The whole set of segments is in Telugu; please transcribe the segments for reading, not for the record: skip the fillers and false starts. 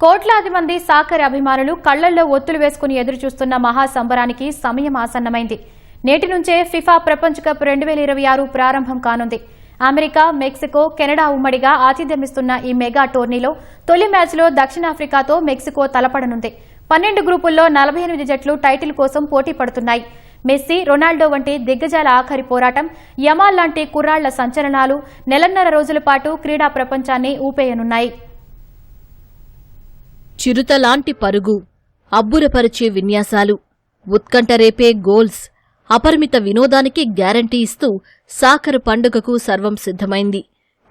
కోట్లాది మంది సాకర్ అభిమానులు కళ్లల్లో ఒత్తులు వేసుకుని ఎదురుచూస్తున్న మహాసంబరానికి సమయం ఆసన్నమైంది. నేటి నుంచే ఫిఫా ప్రపంచ కప్ 2026 ప్రారంభం కానుంది. అమెరికా, మెక్సికో, కెనడా ఉమ్మడిగా ఆతిథ్యమిస్తున్న ఈ మెగా టోర్నీలో తొలి మ్యాచ్లో దక్షిణాఫ్రికాతో మెక్సికో తలపడనుంది. 12 గ్రూపుల్లో 48 జట్లు టైటిల్ కోసం పోటీ పడుతున్నాయి. మెస్సీ, రొనాల్డో వంటి దిగ్గజాల ఆఖరి పోరాటం, యమాల్ లాంటి కుర్రాళ్ల సంచలనాలు నెలన్నర రోజుల పాటు క్రీడా ప్రపంచాన్ని ఊపేయనున్నాయి. చిరుతలాంటి పరుగు, అబ్బురపరిచే విన్యాసాలు, ఉత్కంఠ రేపే గోల్స్, అపరిమిత వినోదానికి గ్యారంటీ ఇస్తూ సాకర్ పండుగకు సర్వం సిద్ధమైంది.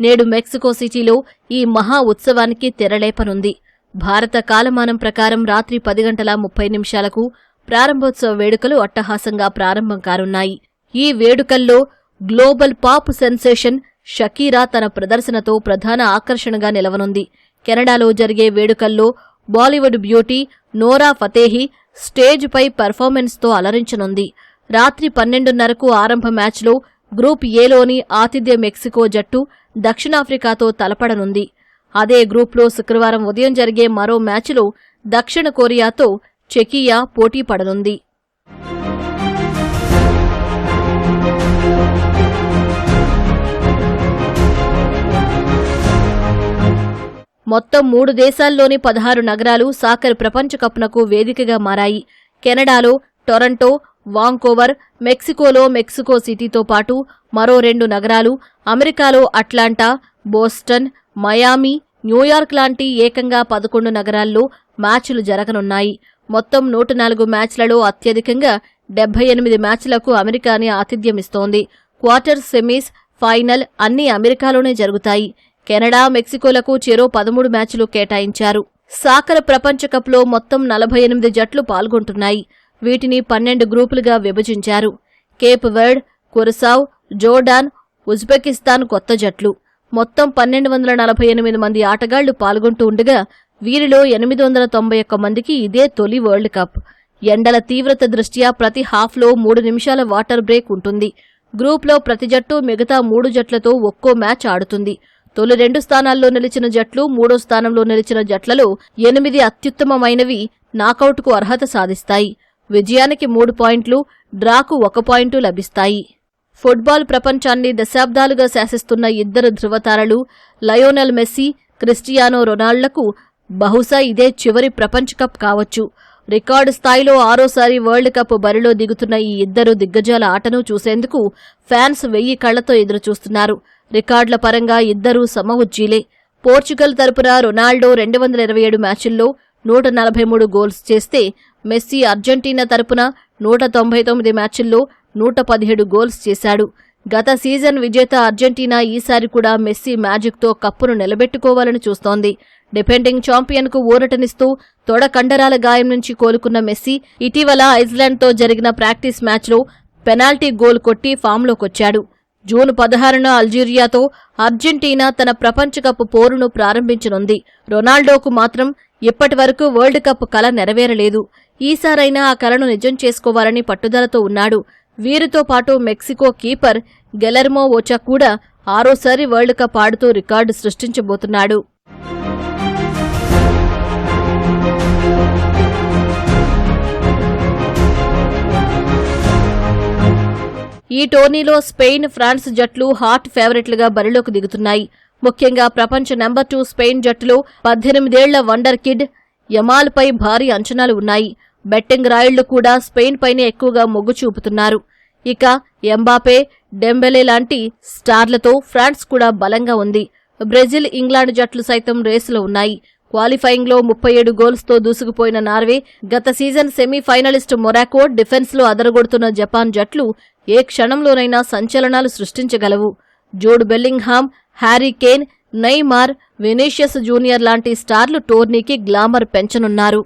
నేడు మెక్సికో సిటీలో ఈ మహా ఉత్సవానికి తెరలేపనుంది. భారత కాలమానం ప్రకారం రాత్రి 10:30 ప్రారంభోత్సవ వేడుకలు అట్టహాసంగా ప్రారంభం కానున్నాయి. ఈ వేడుకల్లో గ్లోబల్ పాప్ సెన్సేషన్ షకీరా తన ప్రదర్శనతో ప్రధాన ఆకర్షణగా నిలవనుంది. కెనడాలో జరిగే వేడుకల్లో బాలీవుడ్ బ్యూటీ నోరా ఫతేహి స్టేజ్పై పెర్ఫార్మెన్స్తో అలరించనుంది. రాత్రి 12:30కు ఆరంభ మ్యాచ్లో గ్రూప్ ఏలోని ఆతిథ్య మెక్సికో జట్టు దక్షిణాఫ్రికాతో తలపడనుంది. అదే గ్రూప్లో శుక్రవారం ఉదయం జరిగే మరో మ్యాచ్లో దక్షిణ కొరియాతో చెకియా పోటీ పడనుంది. మొత్తం 3 దేశాల్లోని 16 నగరాలు సాకర్ ప్రపంచ కప్నకు వేదికగా మారాయి. కెనడాలో టొరంటో, వాంకోవర్, మెక్సికోలో మెక్సికో సిటీతో పాటు మరో 2 నగరాలు, అమెరికాలో అట్లాంటా, బోస్టన్, మయామి, న్యూయార్క్ లాంటి ఏకంగా 11 నగరాల్లో మ్యాచ్లు జరగనున్నాయి. మొత్తం 104 మ్యాచ్లలో అత్యధికంగా 78 మ్యాచ్లకు అమెరికాని ఆతిథ్యమిస్తోంది. క్వార్టర్, సెమీస్, ఫైనల్ అన్నీ అమెరికాలోనే జరుగుతాయి. కెనడా, మెక్సికోలకు చెరో 13 మ్యాచ్లు కేటాయించారు. సాకర్ ప్రపంచ కప్లో మొత్తం 48 జట్లు పాల్గొంటున్నాయి. వీటిని 12 గ్రూపులుగా విభజించారు. కేప్ వర్డ్, కురసావ్, జోర్డాన్, ఉజ్బెకిస్తాన్ కొత్త జట్లు. మొత్తం 1248 మంది ఆటగాళ్లు పాల్గొంటూ ఉండగా వీరిలో 891 మందికి ఇదే తొలి వరల్డ్ కప్. ఎండల తీవ్రత దృష్ట్యా ప్రతి హాఫ్లో 3 నిమిషాల వాటర్ బ్రేక్ ఉంటుంది. గ్రూప్లో ప్రతి జట్టు మిగతా 3 జట్లతో ఒక్కో మ్యాచ్ ఆడుతుంది. తొలి 2 స్థానాల్లో నిలిచిన జట్లు, 3వ స్థానంలో నిలిచిన జట్లలో 8 అత్యుత్తమమైనవి నాకౌట్కు అర్హత సాధిస్తాయి. విజయానికి 3 పాయింట్లు, డ్రాకు 1 పాయింటు లభిస్తాయి. ఫుట్బాల్ ప్రపంచాన్ని దశాబ్దాలుగా శాసిస్తున్న ఇద్దరు ధృవతారలు లయోనెల్ మెస్సీ, క్రిస్టియానో రొనాల్డోలకు బహుశా ఇదే చివరి ప్రపంచ కప్ కావచ్చు. రికార్డు స్థాయిలో 6వసారి వరల్డ్ కప్ బరిలో దిగుతున్న ఈ ఇద్దరు దిగ్గజాల ఆటను చూసేందుకు ఫ్యాన్స్ 1000 కళ్లతో ఎదురుచూస్తున్నారు. రికార్డుల పరంగా ఇద్దరూ సమఉజ్జీలే. పోర్చుగల్ తరపున రొనాల్డో 227 మ్యాచుల్లో 143 గోల్స్ చేస్తే, మెస్సీ అర్జెంటీనా తరపున 199 మ్యాచుల్లో 117 గోల్స్ చేశాడు. గత సీజన్ విజేత అర్జెంటీనా ఈసారి కూడా మెస్సీ మ్యాజిక్తో కప్పును నిలబెట్టుకోవాలని చూస్తోంది. డిఫెండింగ్ ఛాంపియన్కు ఊరటనిస్తూ తొడ కండరాల గాయం నుంచి కోలుకున్న మెస్సీ ఇటీవల ఐస్లాండ్తో జరిగిన ప్రాక్టీస్ మ్యాచ్లో పెనాల్టీ గోల్ కొట్టి ఫామ్లోకొచ్చాడు. జూన్ 16న అల్జీరియాతో అర్జెంటీనా తన ప్రపంచ కప్ పోరును ప్రారంభించనుంది. రొనాల్డోకు మాత్రం ఇప్పటివరకు వరల్డ్ కప్ కల నెరవేరలేదు. ఈసారైనా ఆ కలను నిజం చేసుకోవాలని పట్టుదలతో ఉన్నాడు. వీరితో పాటు మెక్సికో కీపర్ గెలెర్మో ఓచా కూడా 6వసారి వరల్డ్ కప్ ఆడుతూ రికార్డు సృష్టించబోతున్నాడు. ఈ టోర్నీలో స్పెయిన్, ఫ్రాన్స్ జట్లు హాట్ ఫేవరెట్లుగా బరిలోకి దిగుతున్నాయి. ముఖ్యంగా ప్రపంచ నెంబర్ 2 స్పెయిన్ జట్టులో 18 ఏళ్ల వండర్ కిడ్ యమాల్పై భారీ అంచనాలు ఉన్నాయి. బెట్టింగ్ రాయుళ్లు కూడా స్పెయిన్ పైనే ఎక్కువగా మొగ్గు చూపుతున్నారు. ఇక ఎంబాపే, డెంబెలే లాంటి స్టార్లతో ఫ్రాన్స్ కూడా బలంగా ఉంది. బ్రెజిల్, ఇంగ్లాండ్ జట్లు సైతం రేసులో ఉన్నాయి. క్వాలిఫైయింగ్లో 37 గోల్స్తో దూసుకుపోయిన నార్వే, గత సీజన్ సెమీఫైనలిస్ట్ మొరాకో, డిఫెన్స్లో అదరగొడుతున్న జపాన్ జట్లు ఏ క్షణంలోనైనా సంచలనాలు సృష్టించగలవు. Jude Bellingham, Harry Kane, Neymar, Vinicius Junior లాంటి స్టార్లు టోర్నీకి గ్లామర్ పెంచనున్నారు.